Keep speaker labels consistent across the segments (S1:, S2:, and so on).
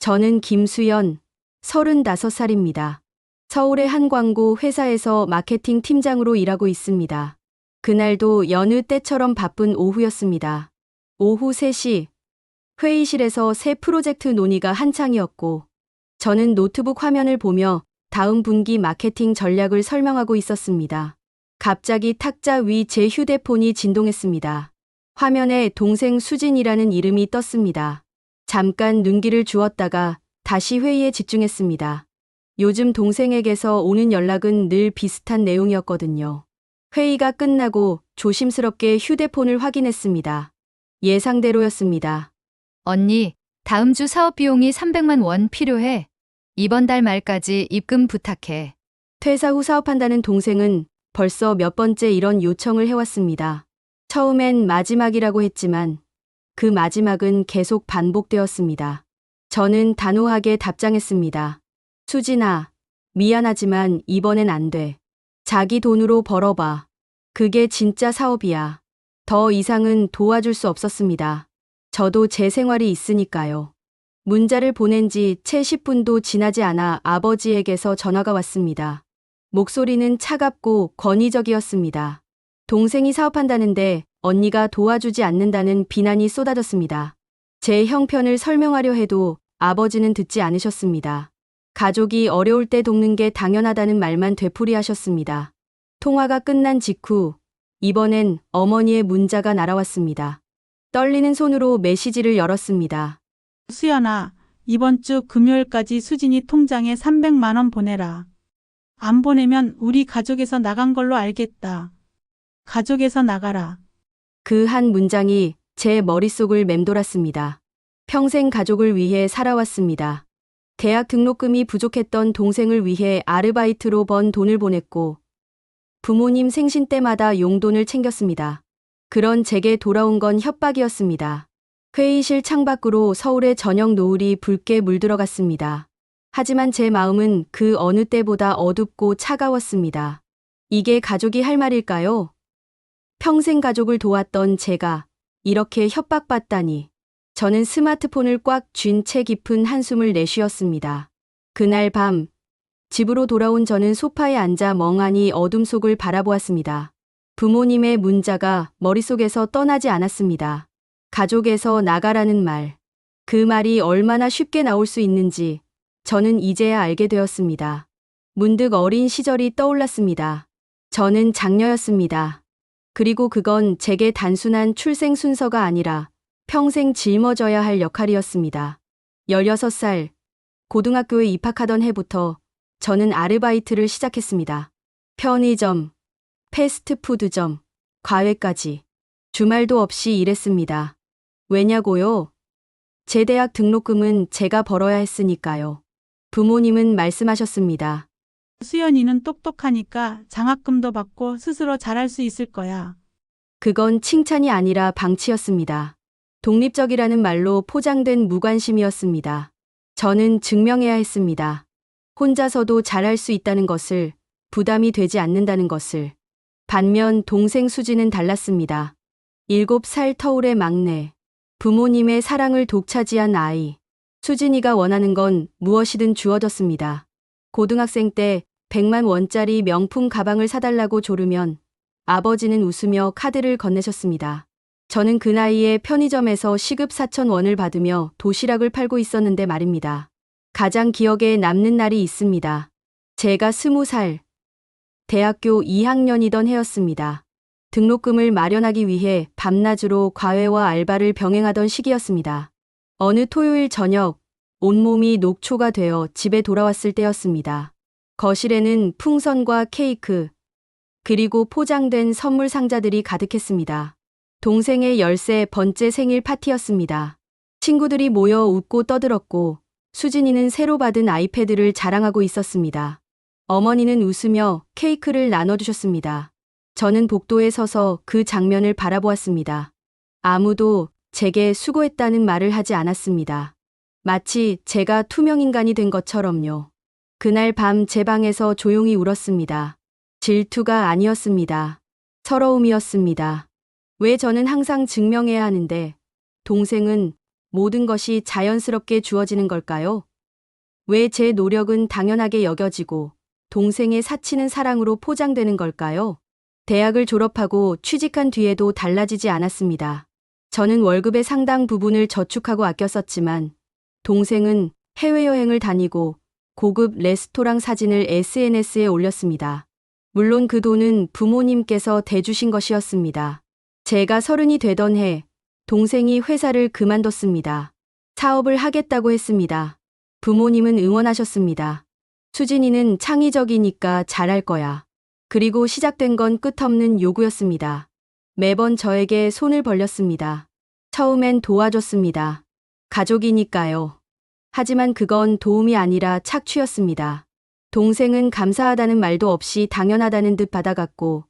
S1: 저는 김수연, 35살입니다. 서울의 한 광고 회사에서 마케팅 팀장으로 일하고 있습니다. 그날도 여느 때처럼 바쁜 오후였습니다. 오후 3시, 회의실에서 새 프로젝트 논의가 한창이었고, 저는 노트북 화면을 보며 다음 분기 마케팅 전략을 설명하고 있었습니다. 갑자기 탁자 위 제 휴대폰이 진동했습니다. 화면에 동생 수진이라는 이름이 떴습니다. 잠깐 눈길을 주었다가 다시 회의에 집중했습니다. 요즘 동생에게서 오는 연락은 늘 비슷한 내용이었거든요. 회의가 끝나고 조심스럽게 휴대폰을 확인했습니다. 예상대로였습니다.
S2: 언니, 다음 주 사업 비용이 300만 원 필요해. 이번 달 말까지 입금 부탁해.
S1: 퇴사 후 사업한다는 동생은 벌써 몇 번째 이런 요청을 해왔습니다. 처음엔 마지막이라고 했지만 그 마지막은 계속 반복되었습니다. 저는 단호하게 답장했습니다. 수진아, 미안하지만 이번엔 안 돼. 자기 돈으로 벌어봐. 그게 진짜 사업이야. 더 이상은 도와줄 수 없었습니다. 저도 제 생활이 있으니까요. 문자를 보낸 지 채 10분도 지나지 않아 아버지에게서 전화가 왔습니다. 목소리는 차갑고 권위적이었습니다. 동생이 사업한다는데 언니가 도와주지 않는다는 비난이 쏟아졌습니다. 제 형편을 설명하려 해도 아버지는 듣지 않으셨습니다. 가족이 어려울 때 돕는 게 당연하다는 말만 되풀이하셨습니다. 통화가 끝난 직후 이번엔 어머니의 문자가 날아왔습니다. 떨리는 손으로 메시지를 열었습니다.
S3: 수연아, 이번 주 금요일까지 수진이 통장에 300만 원 보내라. 안 보내면 우리 가족에서 나간 걸로 알겠다. 가족에서 나가라.
S1: 그 한 문장이 제 머릿속을 맴돌았습니다. 평생 가족을 위해 살아왔습니다. 대학 등록금이 부족했던 동생을 위해 아르바이트로 번 돈을 보냈고 부모님 생신 때마다 용돈을 챙겼습니다. 그런 제게 돌아온 건 협박이었습니다. 회의실 창밖으로 서울의 저녁 노을이 붉게 물들어갔습니다. 하지만 제 마음은 그 어느 때보다 어둡고 차가웠습니다. 이게 가족이 할 말일까요? 평생 가족을 도왔던 제가 이렇게 협박받다니. 저는 스마트폰을 꽉 쥔 채 깊은 한숨을 내쉬었습니다. 그날 밤, 집으로 돌아온 저는 소파에 앉아 멍하니 어둠 속을 바라보았습니다. 부모님의 문자가 머릿속에서 떠나지 않았습니다. 가족에서 나가라는 말. 그 말이 얼마나 쉽게 나올 수 있는지 저는 이제야 알게 되었습니다. 문득 어린 시절이 떠올랐습니다. 저는 장녀였습니다. 그리고 그건 제게 단순한 출생 순서가 아니라 평생 짊어져야 할 역할이었습니다. 16살, 고등학교에 입학하던 해부터 저는 아르바이트를 시작했습니다. 편의점, 패스트푸드점, 과외까지. 주말도 없이 일했습니다. 왜냐고요? 제 대학 등록금은 제가 벌어야 했으니까요. 부모님은 말씀하셨습니다.
S3: 수연이는 똑똑하니까 장학금도 받고 스스로 잘할 수 있을 거야.
S1: 그건 칭찬이 아니라 방치였습니다. 독립적이라는 말로 포장된 무관심이었습니다. 저는 증명해야 했습니다. 혼자서도 잘할 수 있다는 것을, 부담이 되지 않는다는 것을. 반면 동생 수지는 달랐습니다. 7살 터울의 막내. 부모님의 사랑을 독차지한 아이. 수진이가 원하는 건 무엇이든 주어졌습니다. 고등학생 때 100만 원짜리 명품 가방을 사달라고 조르면 아버지는 웃으며 카드를 건네셨습니다. 저는 그 나이에 편의점에서 시급 4,000원을 받으며 도시락을 팔고 있었는데 말입니다. 가장 기억에 남는 날이 있습니다. 제가 20살, 대학교 2학년이던 해였습니다. 등록금을 마련하기 위해 밤낮으로 과외와 알바를 병행하던 시기였습니다. 어느 토요일 저녁, 온몸이 녹초가 되어 집에 돌아왔을 때였습니다. 거실에는 풍선과 케이크, 그리고 포장된 선물 상자들이 가득했습니다. 동생의 13번째 생일 파티였습니다. 친구들이 모여 웃고 떠들었고 수진이는 새로 받은 아이패드를 자랑하고 있었습니다. 어머니는 웃으며 케이크를 나눠주셨습니다. 저는 복도에 서서 그 장면을 바라보았습니다. 아무도 제게 수고했다는 말을 하지 않았습니다. 마치 제가 투명인간이 된 것처럼요. 그날 밤 제 방에서 조용히 울었습니다. 질투가 아니었습니다. 서러움이었습니다. 왜 저는 항상 증명해야 하는데 동생은 모든 것이 자연스럽게 주어지는 걸까요? 왜 제 노력은 당연하게 여겨지고 동생의 사치는 사랑으로 포장되는 걸까요? 대학을 졸업하고 취직한 뒤에도 달라지지 않았습니다. 저는 월급의 상당 부분을 저축하고 아껴 썼지만 동생은 해외여행을 다니고 고급 레스토랑 사진을 SNS에 올렸습니다. 물론 그 돈은 부모님께서 대주신 것이었습니다. 제가 30이 되던 해 동생이 회사를 그만뒀습니다. 사업을 하겠다고 했습니다. 부모님은 응원하셨습니다. 수진이는 창의적이니까 잘할 거야. 그리고 시작된 건 끝없는 요구였습니다. 매번 저에게 손을 벌렸습니다. 처음엔 도와줬습니다. 가족이니까요. 하지만 그건 도움이 아니라 착취였습니다. 동생은 감사하다는 말도 없이 당연하다는 듯 받아갔고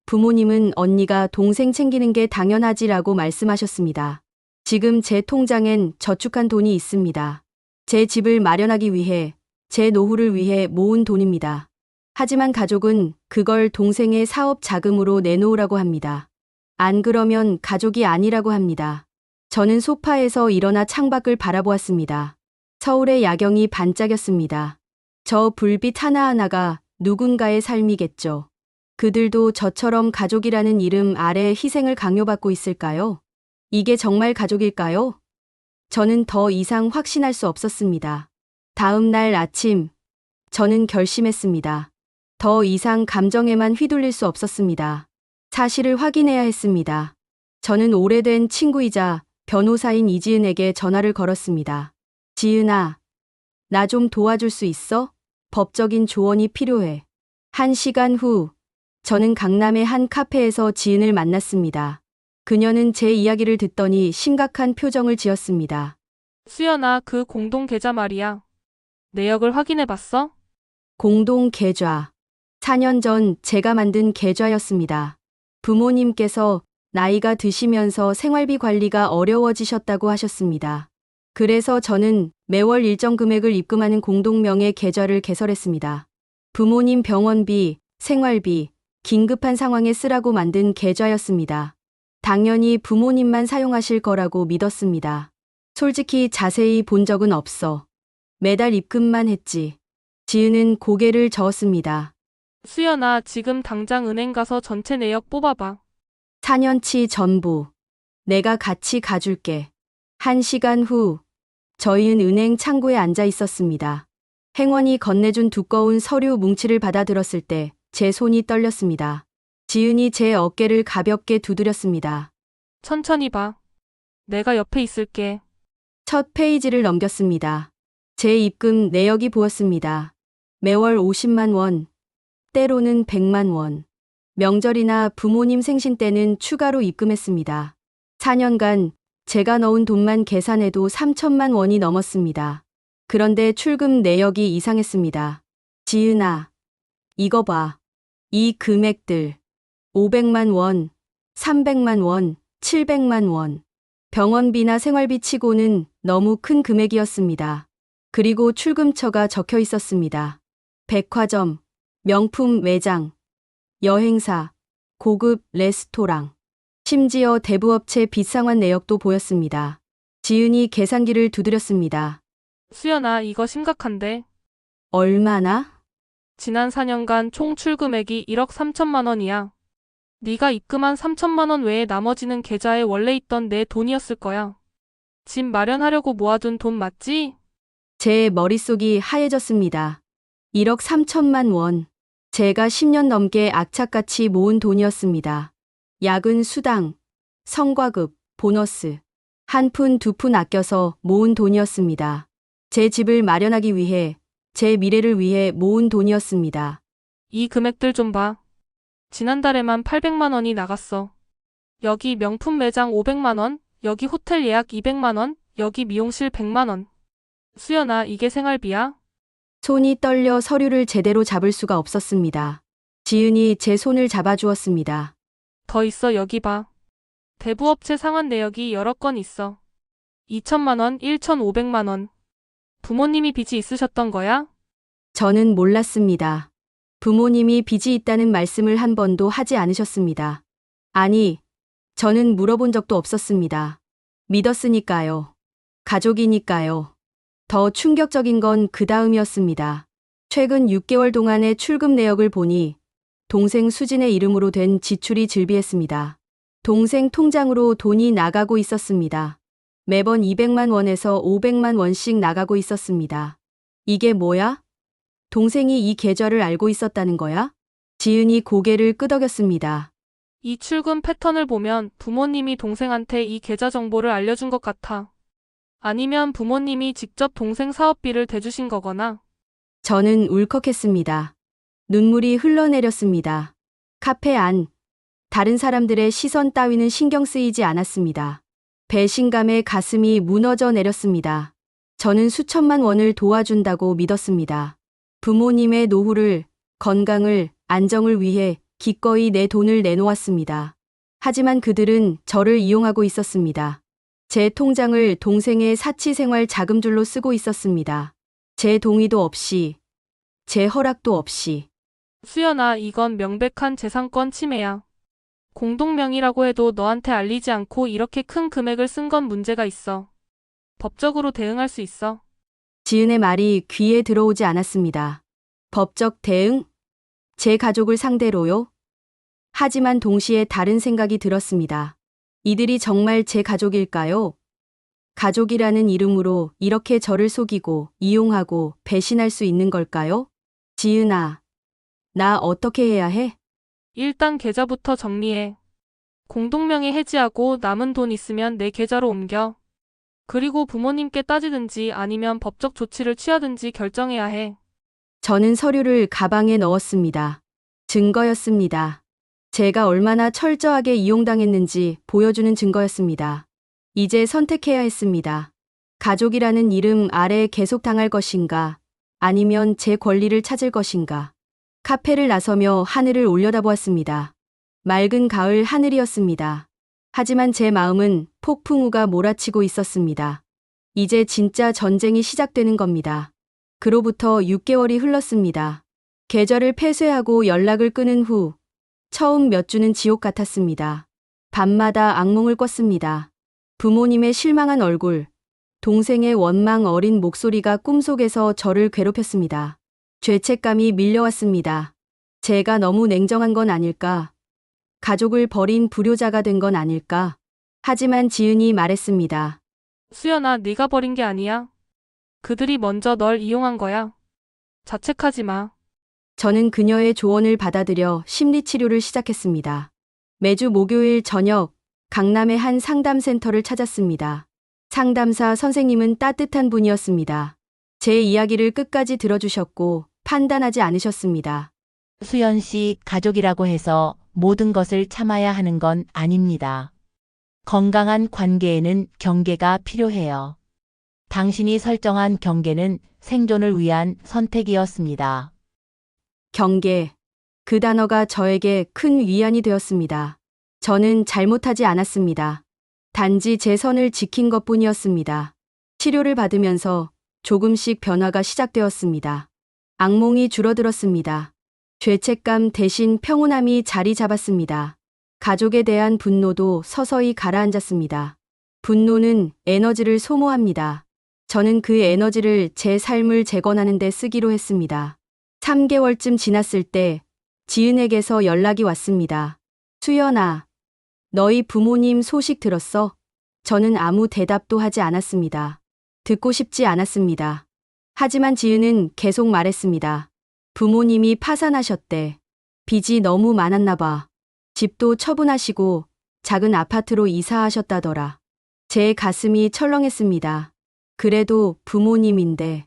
S1: 부모님은 언니가 동생 챙기는 게 당연하지라고 말씀하셨습니다. 지금 제 통장엔 저축한 돈이 있습니다. 제 집을 마련하기 위해, 제 노후를 위해 모은 돈입니다. 하지만 가족은 그걸 동생의 사업 자금으로 내놓으라고 합니다. 안 그러면 가족이 아니라고 합니다. 저는 소파에서 일어나 창밖을 바라보았습니다. 서울의 야경이 반짝였습니다. 저 불빛 하나하나가 누군가의 삶이겠죠. 그들도 저처럼 가족이라는 이름 아래 희생을 강요받고 있을까요? 이게 정말 가족일까요? 저는 더 이상 확신할 수 없었습니다. 다음 날 아침, 저는 결심했습니다. 더 이상 감정에만 휘둘릴 수 없었습니다. 사실을 확인해야 했습니다. 저는 오래된 친구이자 변호사인 이지은에게 전화를 걸었습니다. 지은아, 나 좀 도와줄 수 있어? 법적인 조언이 필요해. 1시간 후, 저는 강남의 한 카페에서 지은을 만났습니다. 그녀는 제 이야기를 듣더니 심각한 표정을 지었습니다.
S4: 수연아, 그 공동 계좌 말이야. 내역을 확인해봤어?
S1: 공동 계좌. 4년 전 제가 만든 계좌였습니다. 부모님께서 나이가 드시면서 생활비 관리가 어려워지셨다고 하셨습니다. 그래서 저는 매월 일정 금액을 입금하는 공동명의 계좌를 개설했습니다. 부모님 병원비, 생활비, 긴급한 상황에 쓰라고 만든 계좌였습니다. 당연히 부모님만 사용하실 거라고 믿었습니다. 솔직히 자세히 본 적은 없어. 매달 입금만 했지. 지은은 고개를 저었습니다.
S4: 수연아, 지금 당장 은행 가서 전체 내역 뽑아봐.
S1: 4년치 전부. 내가 같이 가줄게. 1시간 후, 저희는 은행 창구에 앉아 있었습니다. 행원이 건네준 두꺼운 서류 뭉치를 받아들었을 때 제 손이 떨렸습니다. 지은이 제 어깨를 가볍게 두드렸습니다.
S4: 천천히 봐. 내가 옆에 있을게.
S1: 첫 페이지를 넘겼습니다. 제 입금 내역이 보였습니다. 매월 50만 원, 때로는 100만 원. 명절이나 부모님 생신 때는 추가로 입금했습니다. 4년간 제가 넣은 돈만 계산해도 3천만 원이 넘었습니다. 그런데 출금 내역이 이상했습니다. 지은아, 이거 봐. 이 금액들. 500만 원, 300만 원, 700만 원. 병원비나 생활비 치고는 너무 큰 금액이었습니다. 그리고 출금처가 적혀 있었습니다. 백화점, 명품 매장, 여행사, 고급 레스토랑. 심지어 대부업체 빚상환 내역도 보였습니다. 지은이 계산기를 두드렸습니다.
S4: 수연아, 이거 심각한데.
S1: 얼마나?
S4: 지난 4년간 총 출금액이 1억 3천만 원이야. 네가 입금한 3천만 원 외에 나머지는 계좌에 원래 있던 내 돈이었을 거야. 집 마련하려고 모아둔 돈 맞지?
S1: 제 머릿속이 하얘졌습니다. 1억 3천만 원. 제가 10년 넘게 악착같이 모은 돈이었습니다. 야근 수당, 성과급, 보너스. 한 푼 두 푼 아껴서 모은 돈이었습니다. 제 집을 마련하기 위해, 제 미래를 위해 모은 돈이었습니다.
S4: 이 금액들 좀 봐. 지난달에만 800만 원이 나갔어. 여기 명품 매장 500만 원, 여기 호텔 예약 200만 원, 여기 미용실 100만 원. 수연아, 이게 생활비야?
S1: 손이 떨려 서류를 제대로 잡을 수가 없었습니다. 지은이 제 손을 잡아주었습니다.
S4: 더 있어, 여기 봐. 대부업체 상환 내역이 여러 건 있어. 2천만 원, 1,500만 원. 부모님이 빚이 있으셨던 거야?
S1: 저는 몰랐습니다. 부모님이 빚이 있다는 말씀을 한 번도 하지 않으셨습니다. 아니, 저는 물어본 적도 없었습니다. 믿었으니까요. 가족이니까요. 더 충격적인 건 그 다음이었습니다. 최근 6개월 동안의 출금 내역을 보니 동생 수진의 이름으로 된 지출이 즐비했습니다. 동생 통장으로 돈이 나가고 있었습니다. 매번 200만 원에서 500만 원씩 나가고 있었습니다. 이게 뭐야? 동생이 이 계좌를 알고 있었다는 거야? 지은이 고개를 끄덕였습니다.
S4: 이 출금 패턴을 보면 부모님이 동생한테 이 계좌 정보를 알려준 것 같아. 아니면 부모님이 직접 동생 사업비를 대주신 거거나.
S1: 저는 울컥했습니다. 눈물이 흘러내렸습니다. 카페 안, 다른 사람들의 시선 따위는 신경 쓰이지 않았습니다. 배신감에 가슴이 무너져 내렸습니다. 저는 수천만 원을 도와준다고 믿었습니다. 부모님의 노후를, 건강을, 안정을 위해 기꺼이 내 돈을 내놓았습니다. 하지만 그들은 저를 이용하고 있었습니다. 제 통장을 동생의 사치생활 자금줄로 쓰고 있었습니다. 제 동의도 없이, 제 허락도 없이.
S4: 수연아, 이건 명백한 재산권 침해야. 공동명의라고 해도 너한테 알리지 않고 이렇게 큰 금액을 쓴 건 문제가 있어. 법적으로 대응할 수 있어.
S1: 지은의 말이 귀에 들어오지 않았습니다. 법적 대응? 제 가족을 상대로요? 하지만 동시에 다른 생각이 들었습니다. 이들이 정말 제 가족일까요? 가족이라는 이름으로 이렇게 저를 속이고 이용하고 배신할 수 있는 걸까요? 지은아, 나 어떻게 해야 해?
S4: 일단 계좌부터 정리해. 공동명의 해지하고 남은 돈 있으면 내 계좌로 옮겨. 그리고 부모님께 따지든지 아니면 법적 조치를 취하든지 결정해야 해.
S1: 저는 서류를 가방에 넣었습니다. 증거였습니다. 제가 얼마나 철저하게 이용당했는지 보여주는 증거였습니다. 이제 선택해야 했습니다. 가족이라는 이름 아래 계속 당할 것인가, 아니면 제 권리를 찾을 것인가. 카페를 나서며 하늘을 올려다보았습니다. 맑은 가을 하늘이었습니다. 하지만 제 마음은 폭풍우가 몰아치고 있었습니다. 이제 진짜 전쟁이 시작되는 겁니다. 그로부터 6개월이 흘렀습니다. 계좌를 폐쇄하고 연락을 끊은 후 처음 몇 주는 지옥 같았습니다. 밤마다 악몽을 꿨습니다. 부모님의 실망한 얼굴, 동생의 원망 어린 목소리가 꿈속에서 저를 괴롭혔습니다. 죄책감이 밀려왔습니다. 제가 너무 냉정한 건 아닐까? 가족을 버린 불효자가 된 건 아닐까? 하지만 지은이 말했습니다.
S4: 수연아, 네가 버린 게 아니야. 그들이 먼저 널 이용한 거야. 자책하지 마.
S1: 저는 그녀의 조언을 받아들여 심리치료를 시작했습니다. 매주 목요일 저녁 강남의 한 상담센터를 찾았습니다. 상담사 선생님은 따뜻한 분이었습니다. 제 이야기를 끝까지 들어주셨고 판단하지 않으셨습니다.
S5: 수연 씨, 가족이라고 해서 모든 것을 참아야 하는 건 아닙니다. 건강한 관계에는 경계가 필요해요. 당신이 설정한 경계는 생존을 위한 선택이었습니다.
S1: 경계. 그 단어가 저에게 큰 위안이 되었습니다. 저는 잘못하지 않았습니다. 단지 제 선을 지킨 것뿐이었습니다. 치료를 받으면서 조금씩 변화가 시작되었습니다. 악몽이 줄어들었습니다. 죄책감 대신 평온함이 자리 잡았습니다. 가족에 대한 분노도 서서히 가라앉았습니다. 분노는 에너지를 소모합니다. 저는 그 에너지를 제 삶을 재건하는 데 쓰기로 했습니다. 3개월쯤 지났을 때 지은에게서 연락이 왔습니다. 수연아, 너희 부모님 소식 들었어? 저는 아무 대답도 하지 않았습니다. 듣고 싶지 않았습니다. 하지만 지은은 계속 말했습니다. 부모님이 파산하셨대. 빚이 너무 많았나 봐. 집도 처분하시고 작은 아파트로 이사하셨다더라. 제 가슴이 철렁했습니다. 그래도 부모님인데.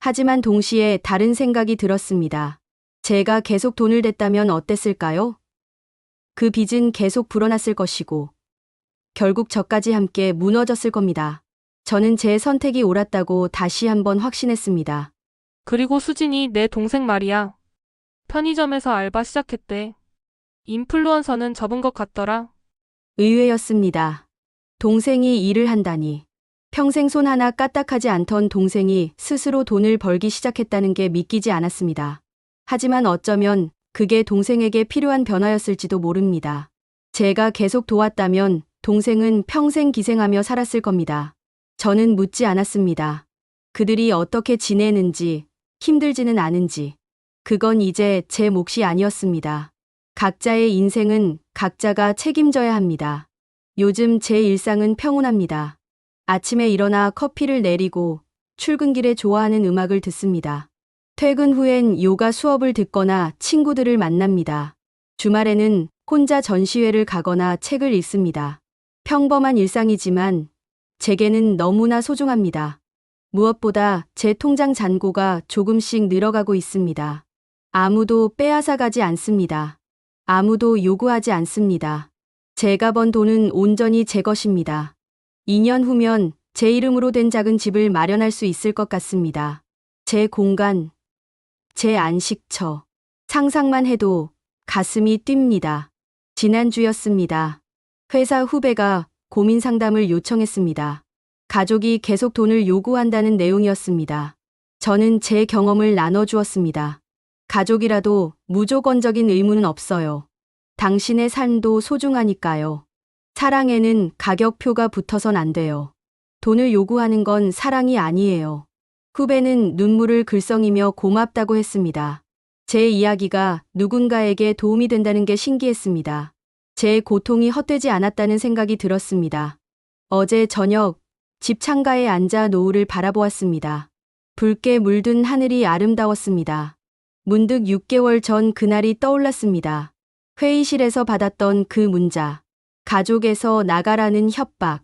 S1: 하지만 동시에 다른 생각이 들었습니다. 제가 계속 돈을 댔다면 어땠을까요? 그 빚은 계속 불어났을 것이고 결국 저까지 함께 무너졌을 겁니다. 저는 제 선택이 옳았다고 다시 한번 확신했습니다.
S4: 그리고 수진이 내 동생 말이야. 편의점에서 알바 시작했대. 인플루언서는 접은 것 같더라.
S1: 의외였습니다. 동생이 일을 한다니. 평생 손 하나 까딱하지 않던 동생이 스스로 돈을 벌기 시작했다는 게 믿기지 않았습니다. 하지만 어쩌면 그게 동생에게 필요한 변화였을지도 모릅니다. 제가 계속 도왔다면 동생은 평생 기생하며 살았을 겁니다. 저는 묻지 않았습니다. 그들이 어떻게 지내는지, 힘들지는 않은지. 그건 이제 제 몫이 아니었습니다. 각자의 인생은 각자가 책임져야 합니다. 요즘 제 일상은 평온합니다. 아침에 일어나 커피를 내리고 출근길에 좋아하는 음악을 듣습니다. 퇴근 후엔 요가 수업을 듣거나 친구들을 만납니다. 주말에는 혼자 전시회를 가거나 책을 읽습니다. 평범한 일상이지만 제게는 너무나 소중합니다. 무엇보다 제 통장 잔고가 조금씩 늘어가고 있습니다. 아무도 빼앗아 가지 않습니다. 아무도 요구하지 않습니다. 제가 번 돈은 온전히 제 것입니다. 2년 후면 제 이름으로 된 작은 집을 마련할 수 있을 것 같습니다. 제 공간, 제 안식처. 상상만 해도 가슴이 뜁니다. 지난주였습니다. 회사 후배가 고민 상담을 요청했습니다. 가족이 계속 돈을 요구한다는 내용이었습니다. 저는 제 경험을 나눠주었습니다. 가족이라도 무조건적인 의무는 없어요. 당신의 삶도 소중하니까요. 사랑에는 가격표가 붙어선 안 돼요. 돈을 요구하는 건 사랑이 아니에요. 후배는 눈물을 글썽이며 고맙다고 했습니다. 제 이야기가 누군가에게 도움이 된다는 게 신기했습니다. 제 고통이 헛되지 않았다는 생각이 들었습니다. 어제 저녁 집 창가에 앉아 노을을 바라보았습니다. 붉게 물든 하늘이 아름다웠습니다. 문득 6개월 전 그날이 떠올랐습니다. 회의실에서 받았던 그 문자. 가족에서 나가라는 협박.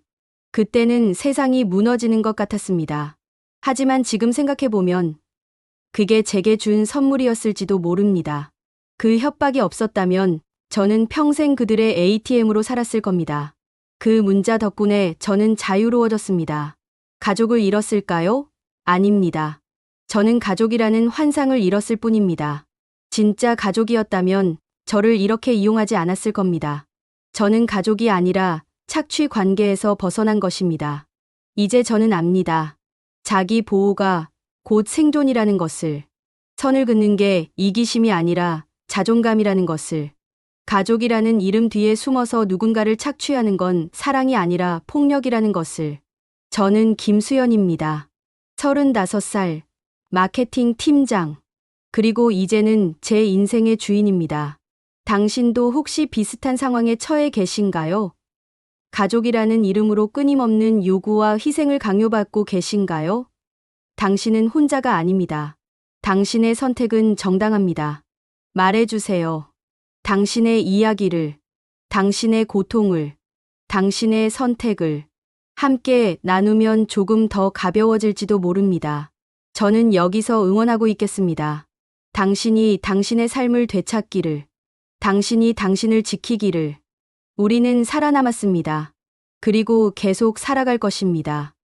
S1: 그때는 세상이 무너지는 것 같았습니다. 하지만 지금 생각해보면 그게 제게 준 선물이었을지도 모릅니다. 그 협박이 없었다면 저는 평생 그들의 ATM으로 살았을 겁니다. 그 문자 덕분에 저는 자유로워졌습니다. 가족을 잃었을까요? 아닙니다. 저는 가족이라는 환상을 잃었을 뿐입니다. 진짜 가족이었다면 저를 이렇게 이용하지 않았을 겁니다. 저는 가족이 아니라 착취 관계에서 벗어난 것입니다. 이제 저는 압니다. 자기 보호가 곧 생존이라는 것을. 선을 긋는 게 이기심이 아니라 자존감이라는 것을. 가족이라는 이름 뒤에 숨어서 누군가를 착취하는 건 사랑이 아니라 폭력이라는 것을. 저는 김수연입니다. 35살, 마케팅 팀장. 그리고 이제는 제 인생의 주인입니다. 당신도 혹시 비슷한 상황에 처해 계신가요? 가족이라는 이름으로 끊임없는 요구와 희생을 강요받고 계신가요? 당신은 혼자가 아닙니다. 당신의 선택은 정당합니다. 말해주세요. 당신의 이야기를, 당신의 고통을, 당신의 선택을 함께 나누면 조금 더 가벼워질지도 모릅니다. 저는 여기서 응원하고 있겠습니다. 당신이 당신의 삶을 되찾기를, 당신이 당신을 지키기를. 우리는 살아남았습니다. 그리고 계속 살아갈 것입니다.